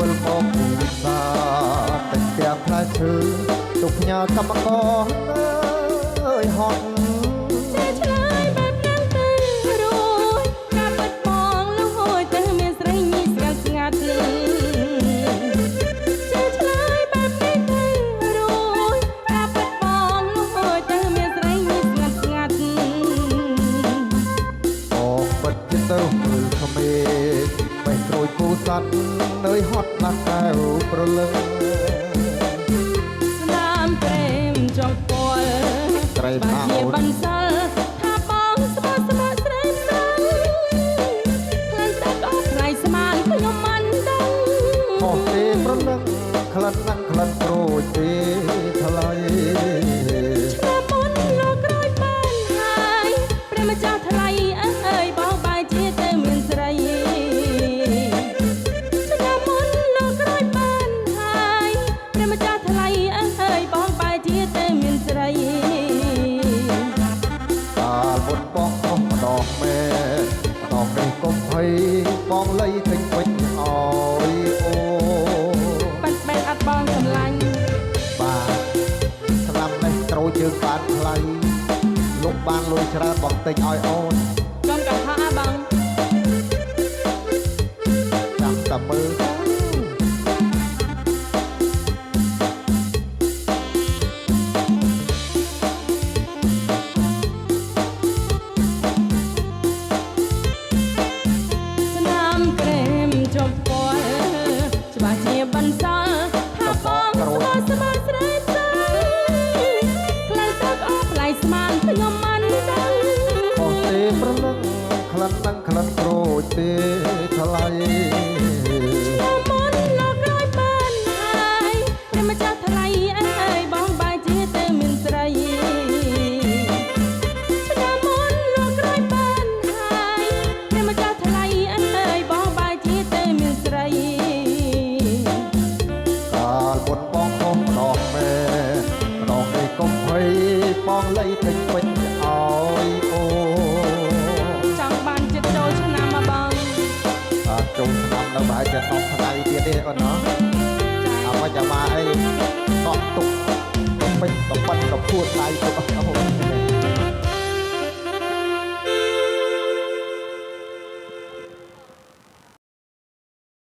វិលមកពីវិសាតែផ្ទះផ្លែឈើទុកផ្ញើកម្មករអើយហត់ចេះឆ្លើយបែបយ៉ាងទៅរួយការបាត់បង់លហួយទៅមានស្រីញីស្ងាត់ស្ងាត់ចេះឆ្លើយបែបនេះទៅរួយការបាត់បង់លហួយទៅមានស្រីញីស្ងាត់ស្ងាត់អបបិទចិត្តទៅមើលក្មេងបេះក្រួយគូស័ព្ទនៅហត់ណាស់កែវប្រលឹងស្នាមព្រេមចង់ពលត្រីថាអូនបន្សល់ថាបងស្មោះស្មោះស្រីស្រីក្លិនទឹកអស់ថ្ងៃស្មានខ្ញុំមិនដឹងអស់ទេប្រលឹងក្លិនណាស់ក្លិនក្រូចទេថ្លៃឆ្លាមុនលោកក្រោយបានហើយព្រះម្ចាស់ថ្លៃអើយបងបែរជាទៅមានស្រីឆ្លាមុនលោកក្រោយបានហើយព្រះម្ចាស់ថ្លៃអើយបងបែរជាទៅមានស្រីកាលមុនបងអស់ម្ដងមែម្ដងនេះកុំភ័យបងលៃទិញពេញឲ្យអូបាត់បែកអត់បងសម្លាញ់បាទស្លាប់នេះក្រូចជើងបានថ្លៃលោកបានលុយច្រើនបងទិញឲ្យអូនចំកថាបងចាំតែមើលស្នាមក្រែមចុះពណ៌ច្បាស់ជាបន្សល់ថាបងស្មោះស្មោះស្រីស្រីក្លិនទឹកអស់ផ្លៃស្មានខ្ញុំមិនដឹងអស់ទេប្រលឹងក្លិននឹងក្លិនក្រូចទេថ្លៃមុនលោកក្រោយបានហើយព្រះម្ចាស់ថ្លៃអើយបងបែរជាទៅមានស្រីឆ្នាំមុនលោកក្រោយបានហើយព្រះម្ចាស់ថ្លៃអើយបងបែរជាទៅមានស្រីកាលមុនបងអស់ម្ដងមែម្ដងនេះកុំភ័យបងលៃទិញពេញឲ្យអូចង់បានចិត្តចូលឆ្នាំមកបងចុងឆ្នាំនៅប្រហែលជា10ថ្ងៃទៀតទេអូនណាអ្វីចាំមកអីតក់ទុកពេញតប៉ិនតពួតដៃទុកអូ